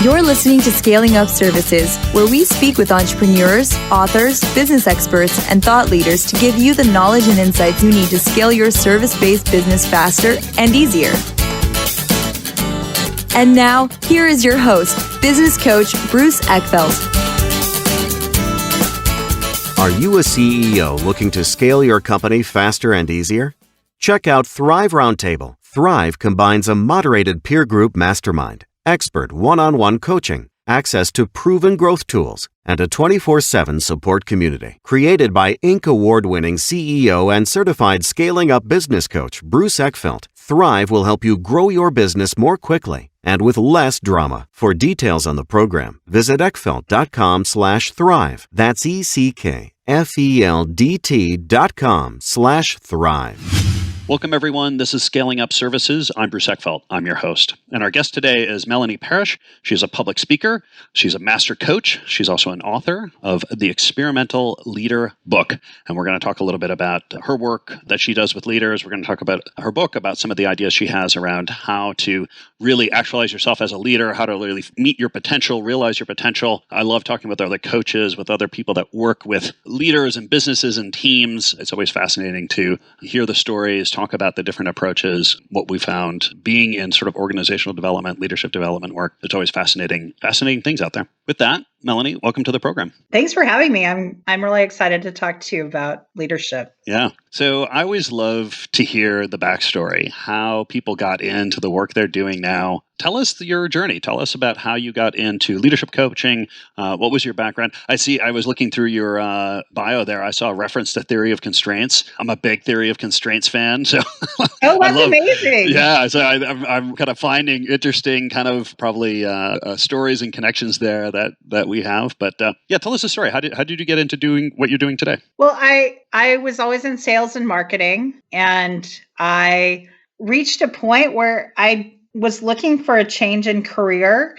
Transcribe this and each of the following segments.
You're listening to Scaling Up Services, where we speak with entrepreneurs, authors, business experts, and thought leaders to give you the knowledge and insights you need to scale your service-based business faster and easier. And now, here is your host, business coach Bruce Eckfeldt. Are you a CEO looking to scale your company faster and easier? Check out Thrive Roundtable. Thrive combines a moderated peer group mastermind, expert one-on-one coaching, access to proven growth tools, and a 24/7 support community. Created by Inc. award-winning CEO and certified scaling up business coach Bruce Eckfeldt, Thrive will help you grow your business more quickly and with less drama. For details on the program, visit eckfeldt.com/thrive. That's ECKFELDT.com/thrive. Welcome, everyone. This is Scaling Up Services. I'm Bruce Eckfeldt. I'm your host. And our guest today is Melanie Parish. She's a public speaker. She's a master coach. She's also an author of the Experimental Leader book. And we're going to talk a little bit about her work that she does with leaders. We're going to talk about her book, about some of the ideas she has around how to really actualize yourself as a leader, how to really meet your potential, realize your potential. I love talking with other coaches, with other people that work with leaders and businesses and teams. It's always fascinating to hear the stories, talk about the different approaches, what we found being in sort of organizational development, leadership development work. It's always fascinating things out there. With that, Melanie, welcome to the program. Thanks for having me. I'm really excited to talk to you about leadership. Yeah. So I always love to hear the backstory, how people got into the work they're doing now. Tell us your journey. Tell us about how you got into leadership coaching. What was your background? I was looking through your bio there. I saw a reference to theory of constraints. I'm a big theory of constraints fan. So oh, that's amazing. Yeah. So I'm kind of finding interesting kind of probably stories and connections there that we have. But yeah, tell us the story. How did you get into doing what you're doing today? Well, I was always in sales and marketing, and I reached a point where I was looking for a change in career,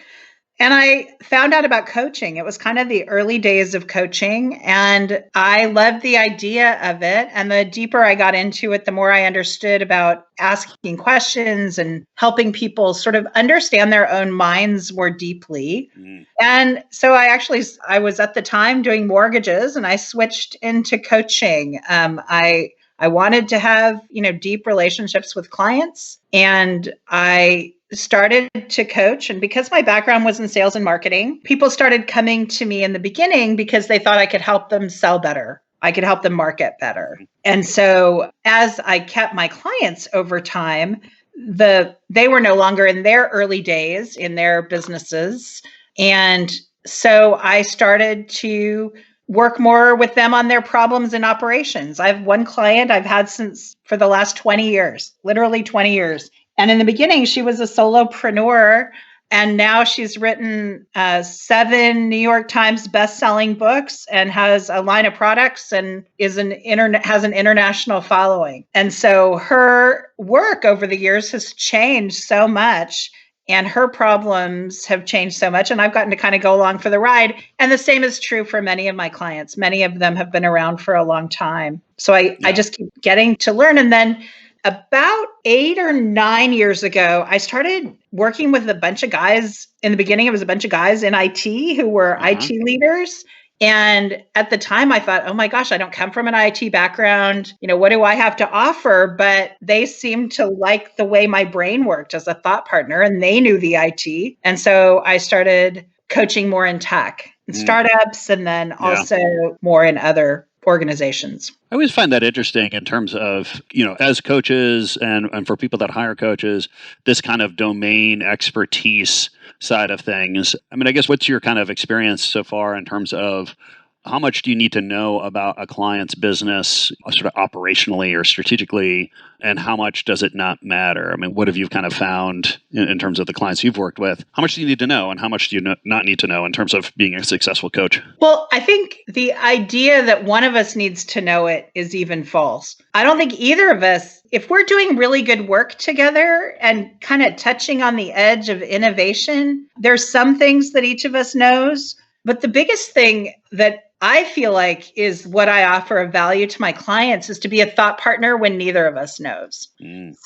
and I found out about coaching. It was kind of the early days of coaching, and I loved the idea of it. And the deeper I got into it, the more I understood about asking questions and helping people sort of understand their own minds more deeply. And so I was at the time doing mortgages, and I switched into coaching. I wanted to have, deep relationships with clients, and I started to coach. And because my background was in sales and marketing, people started coming to me in the beginning because they thought I could help them sell better. I could help them market better. And so as I kept my clients over time, they were no longer in their early days in their businesses. And so I started to work more with them on their problems and operations. I have one client I've had for the last 20 years, literally 20 years. And in the beginning, she was a solopreneur, and now she's written 7 New York Times best-selling books and has a line of products and has an international following. And so her work over the years has changed so much, and her problems have changed so much, and I've gotten to kind of go along for the ride. And the same is true for many of my clients. Many of them have been around for a long time. So I just keep getting to learn. And then about 8 or 9 years ago, I started working with a bunch of guys. In the beginning, it was a bunch of guys in IT who were IT leaders. And at the time, I thought, oh my gosh, I don't come from an IT background. What do I have to offer? But they seemed to like the way my brain worked as a thought partner, and they knew the IT. And so I started coaching more in tech and startups, and then also more in other organizations. I always find that interesting in terms of, as coaches and for people that hire coaches, this kind of domain expertise side of things. I mean, I guess what's your kind of experience so far in terms of how much do you need to know about a client's business sort of operationally or strategically, and how much does it not matter? I mean, what have you kind of found in terms of the clients you've worked with? How much do you need to know, and how much do you not need to know in terms of being a successful coach? Well, I think the idea that one of us needs to know it is even false. I don't think either of us, if we're doing really good work together and kind of touching on the edge of innovation, there's some things that each of us knows. But the biggest thing that I feel like is what I offer of value to my clients is to be a thought partner when neither of us knows.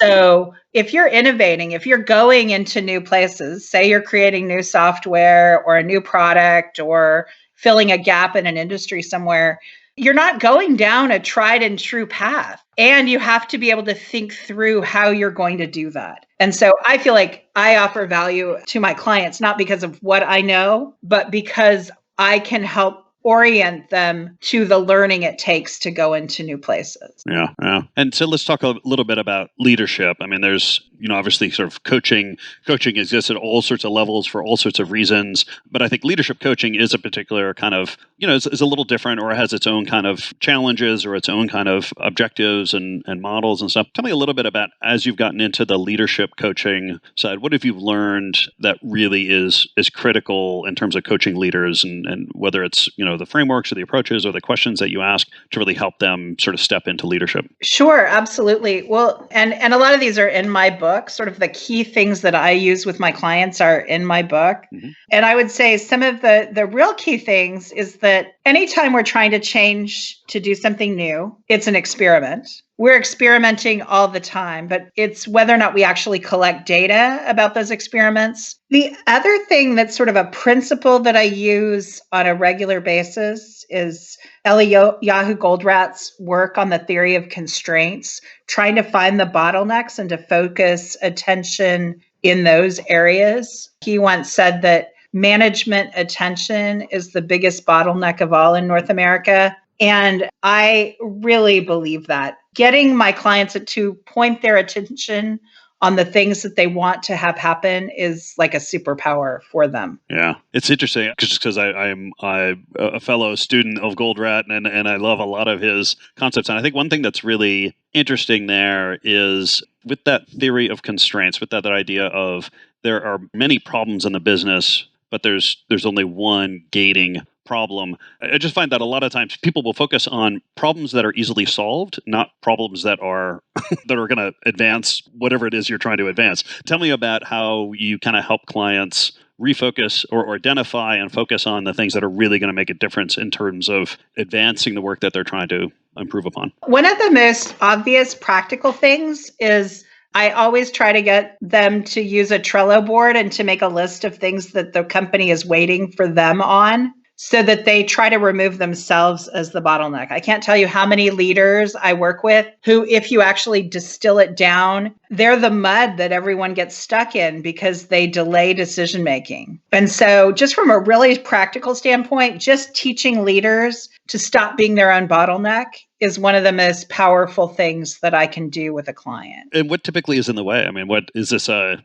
So if you're innovating, if you're going into new places, say you're creating new software or a new product or filling a gap in an industry somewhere, you're not going down a tried and true path. And you have to be able to think through how you're going to do that. And so I feel like I offer value to my clients, not because of what I know, but because I can help orient them to the learning it takes to go into new places. Yeah. And so let's talk a little bit about leadership. I mean, there's, obviously sort of coaching exists at all sorts of levels for all sorts of reasons. But I think leadership coaching is a particular kind of, is a little different, or it has its own kind of challenges or its own kind of objectives and models and stuff. Tell me a little bit about, as you've gotten into the leadership coaching side, what have you learned that really is critical in terms of coaching leaders, and whether it's, the frameworks or the approaches or the questions that you ask to really help them sort of step into leadership? Sure, absolutely. Well, and a lot of these are in my book. Sort of the key things that I use with my clients are in my book. Mm-hmm. And I would say some of the real key things is that anytime we're trying to change to do something new, it's an experiment. We're experimenting all the time, but it's whether or not we actually collect data about those experiments. The other thing that's sort of a principle that I use on a regular basis is Eliyahu Goldratt's work on the theory of constraints, trying to find the bottlenecks and to focus attention in those areas. He once said that management attention is the biggest bottleneck of all in North America. And I really believe that. Getting my clients to point their attention on the things that they want to have happen is like a superpower for them. Yeah, it's interesting because I'm a fellow student of Goldratt and I love a lot of his concepts. And I think one thing that's really interesting there is with that theory of constraints, with that idea of there are many problems in the business, but there's only one gating problem. I just find that a lot of times people will focus on problems that are easily solved, not problems that are that are going to advance whatever it is you're trying to advance. Tell me about how you kind of help clients refocus or identify and focus on the things that are really going to make a difference in terms of advancing the work that they're trying to improve upon. One of the most obvious practical things is I always try to get them to use a Trello board and to make a list of things that the company is waiting for them on, so that they try to remove themselves as the bottleneck. I can't tell you how many leaders I work with who, if you actually distill it down, they're the mud that everyone gets stuck in because they delay decision making. And so just from a really practical standpoint, just teaching leaders to stop being their own bottleneck is one of the most powerful things that I can do with a client. And what typically is in the way? I mean, what is this a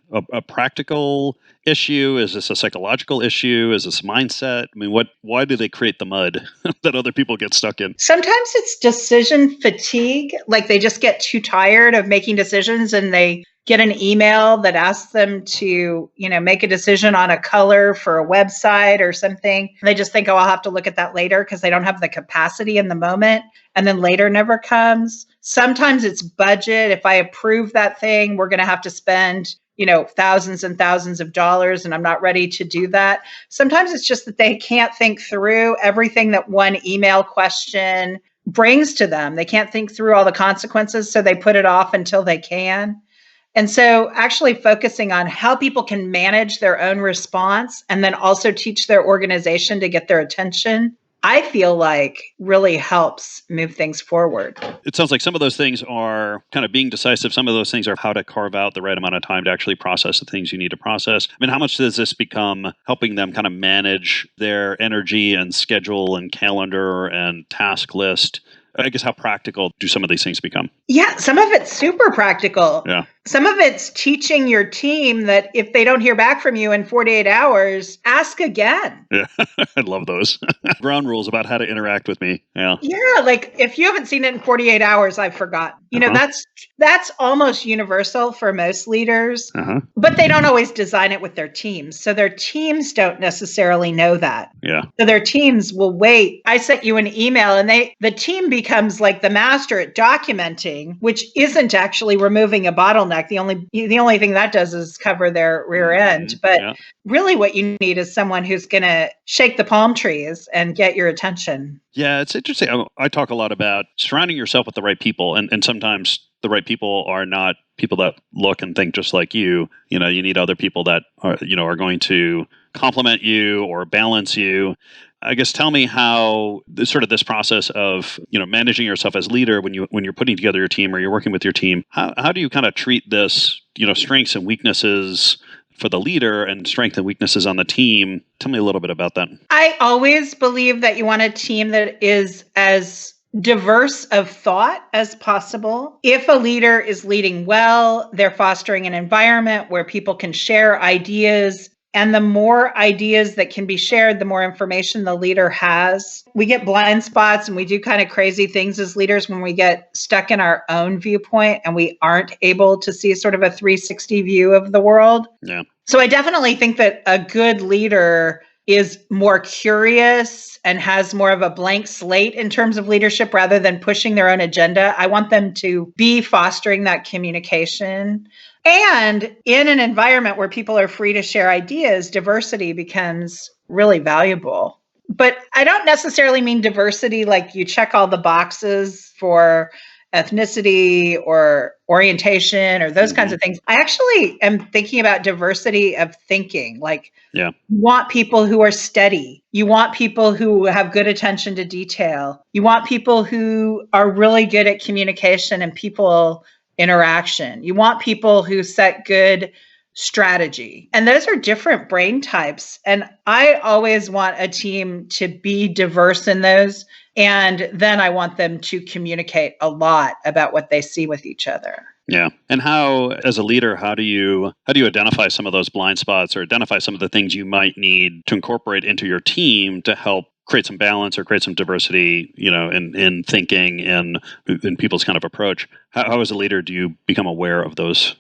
practical issue? Is this a psychological issue? Is this mindset? I mean, why do they create the mud that other people get stuck in? Sometimes it's decision fatigue. Like they just get too tired of making decisions and they get an email that asks them to, make a decision on a color for a website or something. They just think, I'll have to look at that later because they don't have the capacity in the moment. And then later never comes. Sometimes it's budget. If I approve that thing, we're going to have to spend, thousands and thousands of dollars, and I'm not ready to do that. Sometimes it's just that they can't think through everything that one email question brings to them. They can't think through all the consequences, so they put it off until they can. And so actually focusing on how people can manage their own response and then also teach their organization to get their attention, I feel like really helps move things forward. It sounds like some of those things are kind of being decisive. Some of those things are how to carve out the right amount of time to actually process the things you need to process. I mean, how much does this become helping them kind of manage their energy and schedule and calendar and task list? I guess how practical do some of these things become? Yeah, some of it's super practical. Yeah. Some of it's teaching your team that if they don't hear back from you in 48 hours, ask again. Yeah, I love those. Ground rules about how to interact with me. Yeah. Yeah, like if you haven't seen it in 48 hours, I've forgotten. That's almost universal for most leaders, but they don't always design it with their teams. So their teams don't necessarily know that. Yeah. So their teams will wait. I sent you an email and the team becomes like the master at documenting, which isn't actually removing a bottleneck. turtleneck, the only thing that does is cover their rear end. But really what you need is someone who's going to shake the palm trees and get your attention. Yeah, it's interesting. I talk a lot about surrounding yourself with the right people, and sometimes the right people are not people that look and think just like you. You know, you need other people that are going to complement you or balance you. I guess tell me how this process of managing yourself as leader when you're putting together your team or you're working with your team. How do you kind of treat this strengths and weaknesses for the leader and strengths and weaknesses on the team? Tell me a little bit about that. I always believe that you want a team that is as diverse of thought as possible. If a leader is leading well, they're fostering an environment where people can share ideas. And the more ideas that can be shared, the more information the leader has. We get blind spots and we do kind of crazy things as leaders when we get stuck in our own viewpoint and we aren't able to see sort of a 360 view of the world. Yeah. So I definitely think that a good leader is more curious and has more of a blank slate in terms of leadership rather than pushing their own agenda. I want them to be fostering that communication. And in an environment where people are free to share ideas, diversity becomes really valuable. But I don't necessarily mean diversity like you check all the boxes for ethnicity or orientation or those kinds of things. I actually am thinking about diversity of thinking. Like, you want people who are steady. You want people who have good attention to detail. You want people who are really good at communication and people interaction. You want people who set good strategy. And those are different brain types. And I always want a team to be diverse in those. And then I want them to communicate a lot about what they see with each other. Yeah. And how, as a leader, how do you identify some of those blind spots or identify some of the things you might need to incorporate into your team to help create some balance or create some diversity, in thinking and in people's kind of approach? How as a leader do you become aware of those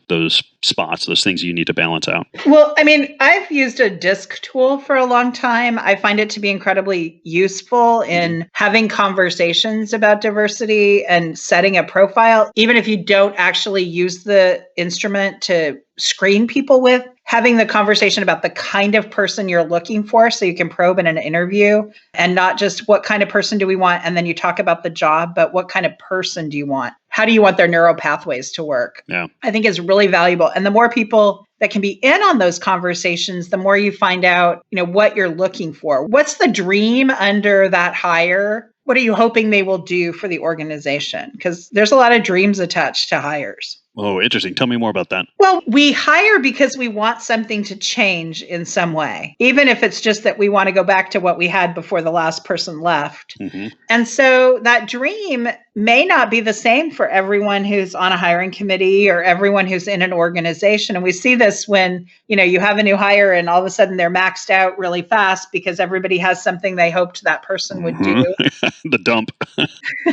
spots, those things you need to balance out? Well, I mean, I've used a DISC tool for a long time. I find it to be incredibly useful in having conversations about diversity and setting a profile, even if you don't actually use the instrument to screen people with. Having the conversation about the kind of person you're looking for so you can probe in an interview and not just what kind of person do we want and then you talk about the job, but what kind of person do you want? How do you want their neural pathways to work? Yeah. I think is really valuable. And the more people that can be in on those conversations, the more you find out, what you're looking for. What's the dream under that hire? What are you hoping they will do for the organization? Because there's a lot of dreams attached to hires. Oh, interesting. Tell me more about that. Well, we hire because we want something to change in some way, even if it's just that we want to go back to what we had before the last person left. Mm-hmm. And so that dream may not be the same for everyone who's on a hiring committee or everyone who's in an organization. And we see this when, you have a new hire and all of a sudden they're maxed out really fast because everybody has something they hoped that person would do. The dump.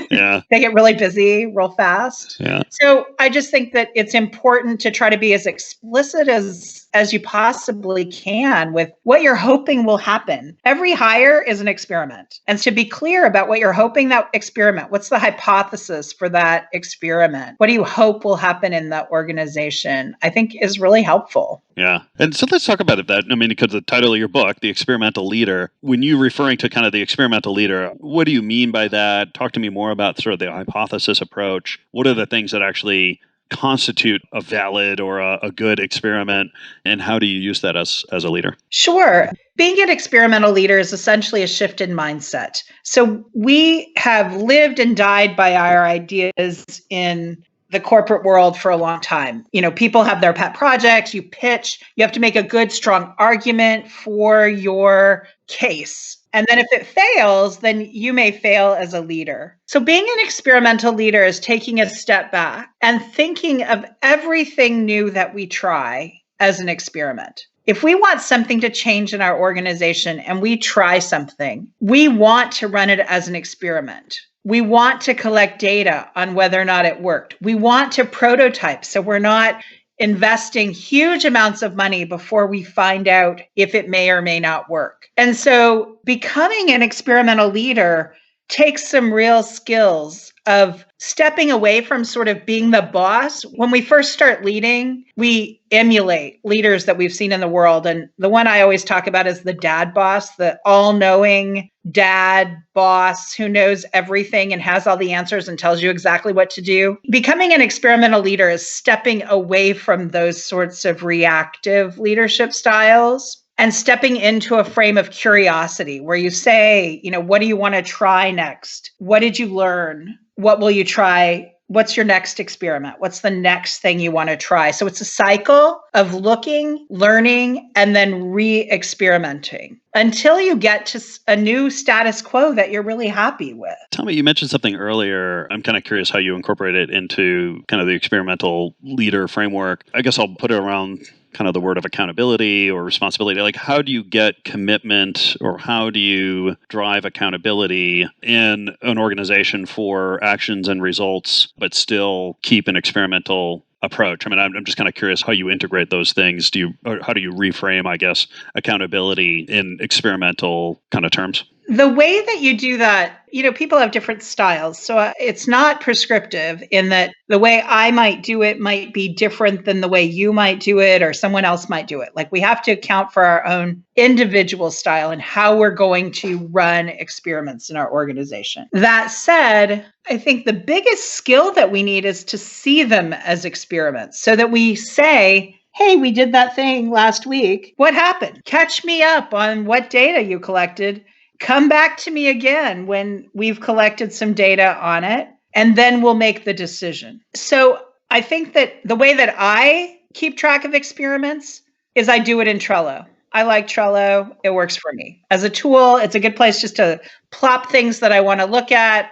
Yeah. They get really busy real fast. Yeah. So I just think that it's important to try to be as explicit as you possibly can with what you're hoping will happen. Every hire is an experiment. And to be clear about what you're hoping that experiment, what's the hypothesis for that experiment? What do you hope will happen in that organization? I think is really helpful. Yeah. And so let's talk about that. I mean, because the title of your book, The Experimental Leader, when you're referring to kind of the experimental leader, what do you mean by that? Talk to me more about sort of the hypothesis approach. What are the things that actually constitute a valid or a good experiment, and how do you use that as a leader? Sure. Being an experimental leader is essentially a shift in mindset. So we have lived and died by our ideas in the corporate world for a long time. People have their pet projects, you pitch, you have to make a good, strong argument for your case. And then if it fails, then you may fail as a leader. So being an experimental leader is taking a step back and thinking of everything new that we try as an experiment. If we want something to change in our organization and we try something, we want to run it as an experiment. We want to collect data on whether or not it worked. We want to prototype so we're not investing huge amounts of money before we find out if it may or may not work. And so becoming an experimental leader takes some real skills of stepping away from sort of being the boss. When we first start leading, we emulate leaders that we've seen in the world. And the one I always talk about is the dad boss, the all-knowing dad boss who knows everything and has all the answers and tells you exactly what to do. Becoming an experimental leader is stepping away from those sorts of reactive leadership styles and stepping into a frame of curiosity where you say, what do you want to try next? What did you learn? What will you try? What's your next experiment? What's the next thing you want to try? So it's a cycle of looking, learning, and then re-experimenting until you get to a new status quo that you're really happy with. Tell me, you mentioned something earlier. I'm kind of curious how you incorporate it into kind of the experimental leader framework. I guess I'll put it around kind of the word of accountability or responsibility. Like, how do you get commitment or how do you drive accountability in an organization for actions and results, but still keep an experimental approach? I mean, I'm just kind of curious how you integrate those things. How do you reframe, I guess, accountability in experimental kind of terms? The way that you do that, people have different styles. So it's not prescriptive in that the way I might do it might be different than the way you might do it or someone else might do it. Like we have to account for our own individual style and how we're going to run experiments in our organization. That said, I think the biggest skill that we need is to see them as experiments so that we say, hey, we did that thing last week. What happened? Catch me up on what data you collected. Come back to me again when we've collected some data on it, and then we'll make the decision. So I think that the way that I keep track of experiments is I do it in Trello. I like Trello. It works for me. As a tool, it's a good place just to plop things that I want to look at.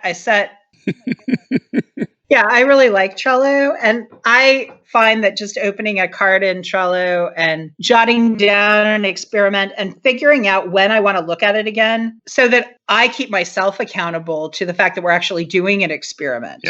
Yeah, I really like Trello. And I find that just opening a card in Trello and jotting down an experiment and figuring out when I want to look at it again so that I keep myself accountable to the fact that we're actually doing an experiment.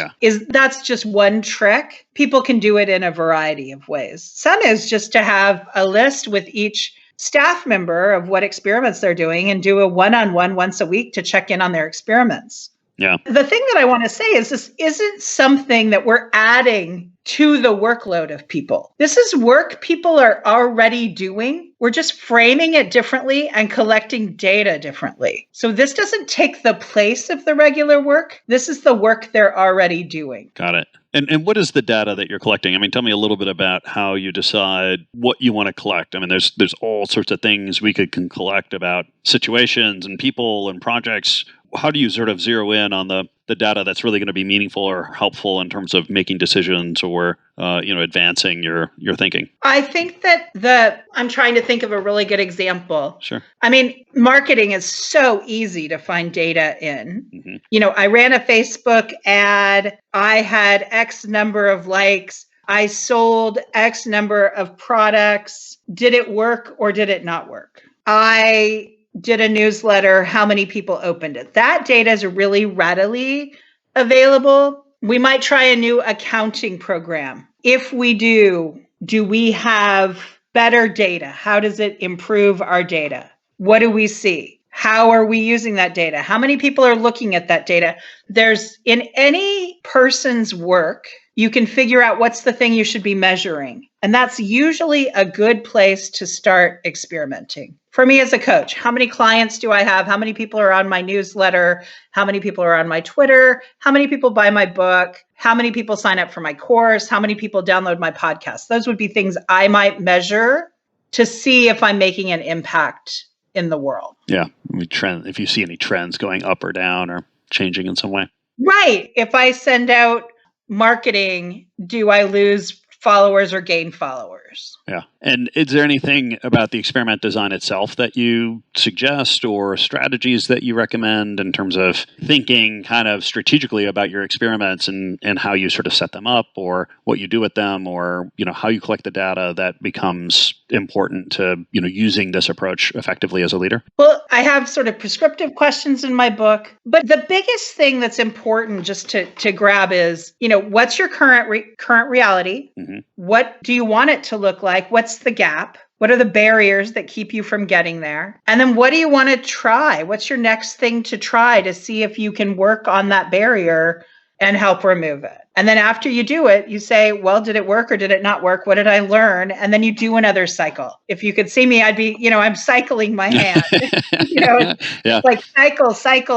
That's just one trick. People can do it in a variety of ways. Some is just to have a list with each staff member of what experiments they're doing and do a one-on-one once a week to check in on their experiments. Yeah. The thing that I want to say is this isn't something that we're adding to the workload of people. This is work people are already doing. We're just framing it differently and collecting data differently. So this doesn't take the place of the regular work. This is the work they're already doing. Got it. And what is the data that you're collecting? I mean, tell me a little bit about how you decide what you want to collect. I mean, there's all sorts of things we can collect about situations and people and projects. How do you sort of zero in on the data that's really going to be meaningful or helpful in terms of making decisions or advancing your thinking? I think that I'm trying to think of a really good example. Sure. I mean, marketing is so easy to find data in. Mm-hmm. I ran a Facebook ad. I had X number of likes. I sold X number of products. Did it work or did it not work? I did a newsletter, how many people opened it? That data is really readily available. We might try a new accounting program. If we do we have better data? How does it improve our data? What do we see? How are we using that data? How many people are looking at that data? There's in any person's work, you can figure out what's the thing you should be measuring. And that's usually a good place to start experimenting. For me as a coach, how many clients do I have? How many people are on my newsletter? How many people are on my Twitter? How many people buy my book? How many people sign up for my course? How many people download my podcast? Those would be things I might measure to see if I'm making an impact in the world. Yeah. If you see any trends going up or down or changing in some way. Right. If I send out marketing, do I lose followers or gain followers? Yeah. And is there anything about the experiment design itself that you suggest or strategies that you recommend in terms of thinking kind of strategically about your experiments and how you sort of set them up or what you do with them or, how you collect the data that becomes important to, using this approach effectively as a leader? Well, I have sort of prescriptive questions in my book, but the biggest thing that's important just to grab is, what's your current reality? Mm-hmm. What do you want it to look like? What's the gap? What are the barriers that keep you from getting there? And then what do you want to try? What's your next thing to try to see if you can work on that barrier and help remove it. And then after you do it, you say, well, did it work or did it not work? What did I learn? And then you do another cycle. If you could see me, I'd be, I'm cycling my hand. It's like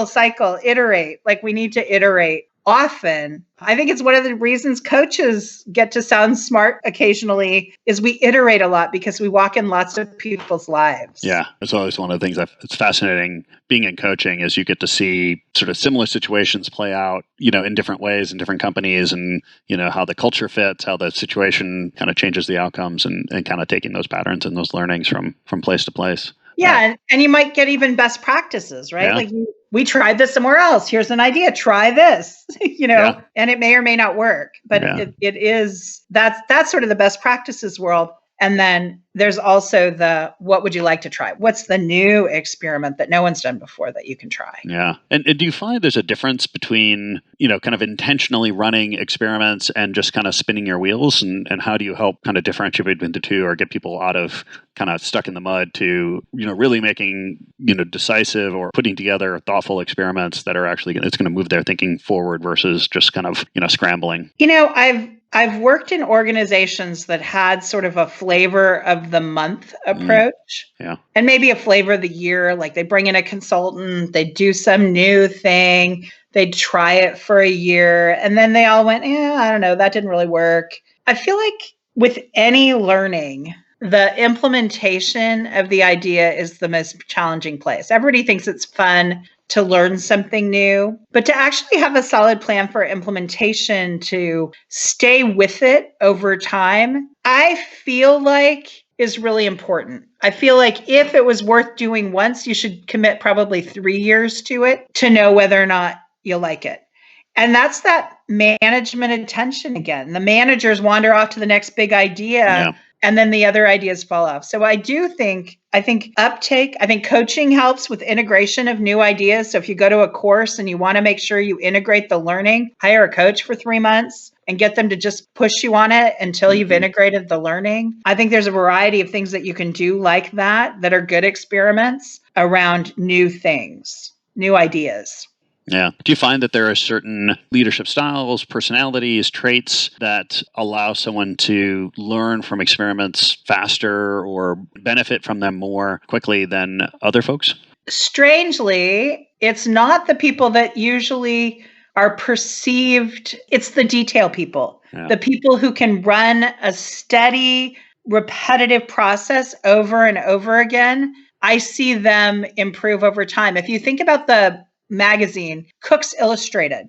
cycle, iterate. Like we need to iterate often. I think it's one of the reasons coaches get to sound smart occasionally is we iterate a lot because we walk in lots of people's lives. Yeah, it's always one of the things that's fascinating being in coaching is you get to see sort of similar situations play out, in different ways in different companies and, how the culture fits, how the situation kind of changes the outcomes and kind of taking those patterns and those learnings from place to place. Yeah, and you might get even best practices, right? Yeah. Like we tried this somewhere else. Here's an idea. Try this, and it may or may not work. But it is that's sort of the best practices world. And then there's also what would you like to try? What's the new experiment that no one's done before that you can try? Yeah. And do you find there's a difference between, kind of intentionally running experiments and just kind of spinning your wheels? And how do you help kind of differentiate between the two or get people out of kind of stuck in the mud to, really making, decisive or putting together thoughtful experiments that are actually, it's going to move their thinking forward versus just kind of, scrambling? I've worked in organizations that had sort of a flavor of the month approach. Yeah. And maybe a flavor of the year, like they bring in a consultant, they do some new thing, they try it for a year, and then they all went, I don't know, that didn't really work. I feel like with any learning, the implementation of the idea is the most challenging place. Everybody thinks it's fun to learn something new, but to actually have a solid plan for implementation, to stay with it over time, I feel like is really important. I feel like if it was worth doing once, you should commit probably 3 years to it to know whether or not you'll like it. And that's that management attention again. The managers wander off to the next big idea. And then the other ideas fall off. So I think uptake, I think coaching helps with integration of new ideas. So if you go to a course and you want to make sure you integrate the learning, hire a coach for 3 months and get them to just push you on it until you've integrated the learning. I think there's a variety of things that you can do like that are good experiments around new things, new ideas. Yeah. Do you find that there are certain leadership styles, personalities, traits that allow someone to learn from experiments faster or benefit from them more quickly than other folks? Strangely, it's not the people that usually are perceived. It's the detail people, the people who can run a steady, repetitive process over and over again. I see them improve over time. If you think about the magazine, Cooks Illustrated.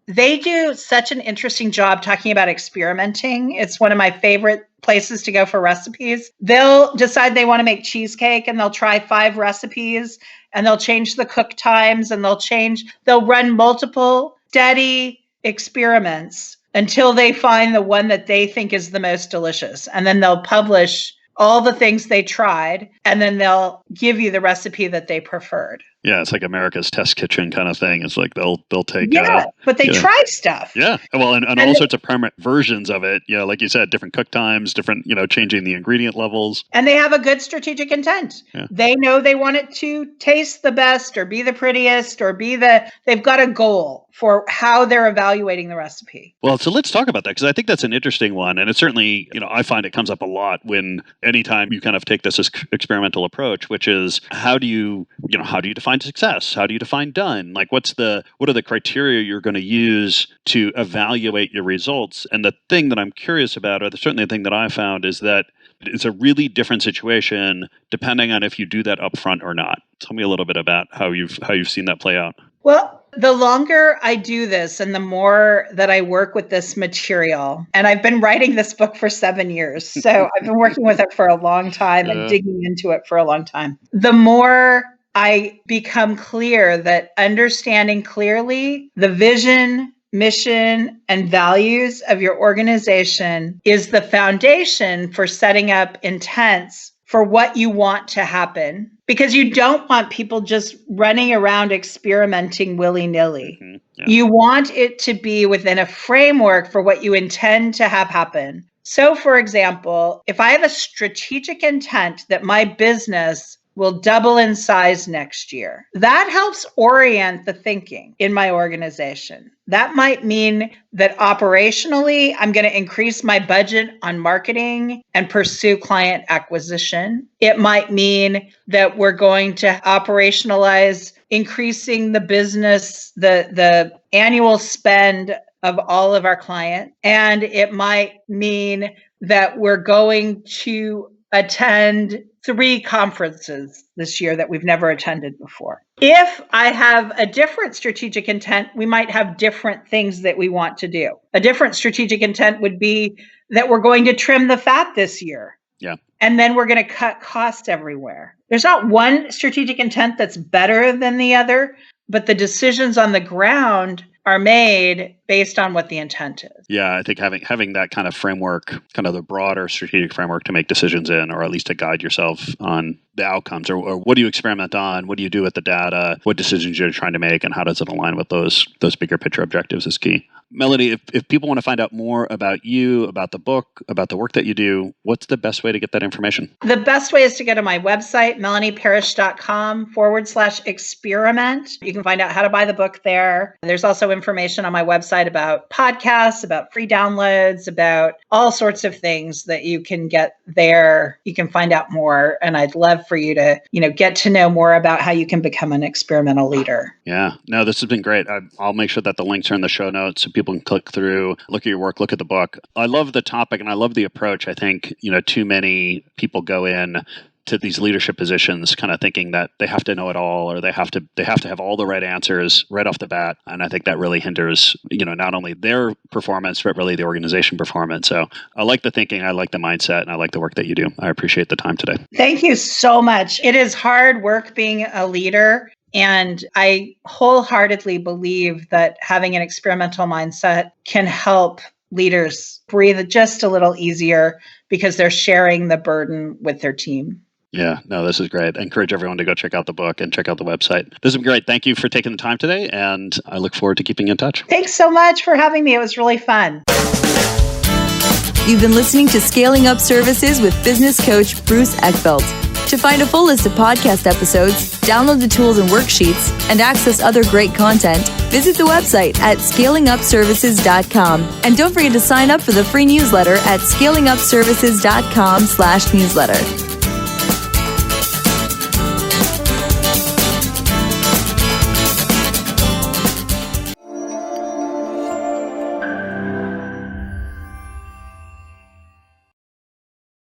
They do such an interesting job talking about experimenting. It's one of my favorite places to go for recipes. They'll decide they want to make cheesecake and they'll try 5 recipes and they'll change the cook times and they'll run multiple steady experiments until they find the one that they think is the most delicious. And then they'll publish all the things they tried, and then they'll give you the recipe that they preferred. Yeah, it's like America's Test Kitchen kind of thing. It's like they'll take... but they try stuff. Yeah, well, and all sorts of permanent versions of it. Like you said, different cook times, different, changing the ingredient levels. And they have a good strategic intent. Yeah. They know they want it to taste the best or be the prettiest or they've got a goal for how they're evaluating the recipe. Well, so let's talk about that, because I think that's an interesting one. And it certainly, I find it comes up a lot anytime you kind of take this experimental approach, which is how do you define success? How do you define done? Like what are the criteria you're going to use to evaluate your results? And the thing that I'm curious about, or certainly the thing that I found, is that it's a really different situation depending on if you do that upfront or not. Tell me a little bit about how you've seen that play out. Well, the longer I do this and the more that I work with this material, and I've been writing this book for 7 years, so I've been working with it for a long time and digging into it for a long time, the more I become clear that understanding clearly the vision, mission, and values of your organization is the foundation for setting up intents for what you want to happen, because you don't want people just running around experimenting willy-nilly. Mm-hmm. Yeah. You want it to be within a framework for what you intend to have happen. So, for example, if I have a strategic intent that my business will double in size next year. That helps orient the thinking in my organization. That might mean that operationally, I'm going to increase my budget on marketing and pursue client acquisition. It might mean that we're going to operationalize increasing the business, the annual spend of all of our clients. And it might mean that we're going to attend 3 conferences this year that we've never attended before. If I have a different strategic intent, we might have different things that we want to do. A different strategic intent would be that we're going to trim the fat this year. Yeah. And then we're going to cut costs everywhere. There's not one strategic intent that's better than the other, but the decisions on the ground are made based on what the intent is. Yeah, I think having that kind of framework, kind of the broader strategic framework to make decisions in, or at least to guide yourself on the outcomes, or what do you experiment on, what do you do with the data, what decisions you're trying to make, and how does it align with those bigger picture objectives is key. Melanie, if people want to find out more about you, about the book, about the work that you do, what's the best way to get that information? The best way is to go to my website, melaниeparish.com/experiment. You can find out how to buy the book there. There's also information on my website about podcasts, about free downloads, about all sorts of things that you can get there. You can find out more. And I'd love for you to, get to know more about how you can become an experimental leader. Yeah, no, this has been great. I'll make sure that the links are in the show notes so people can click through, look at your work, look at the book. I love the topic and I love the approach. I think, too many people go in to these leadership positions kind of thinking that they have to know it all, or they have to have all the right answers right off the bat. And I think that really hinders, not only their performance, but really the organization performance. So I like the thinking, I like the mindset, and I like the work that you do. I appreciate the time today. Thank you so much. It is hard work being a leader. And I wholeheartedly believe that having an experimental mindset can help leaders breathe just a little easier because they're sharing the burden with their team. Yeah, no, this is great. I encourage everyone to go check out the book and check out the website. This has been great. Thank you for taking the time today, and I look forward to keeping in touch. Thanks so much for having me. It was really fun. You've been listening to Scaling Up Services with business coach Bruce Eckfeldt. To find a full list of podcast episodes, download the tools and worksheets, and access other great content, visit the website at scalingupservices.com. And don't forget to sign up for the free newsletter at scalingupservices.com/newsletter.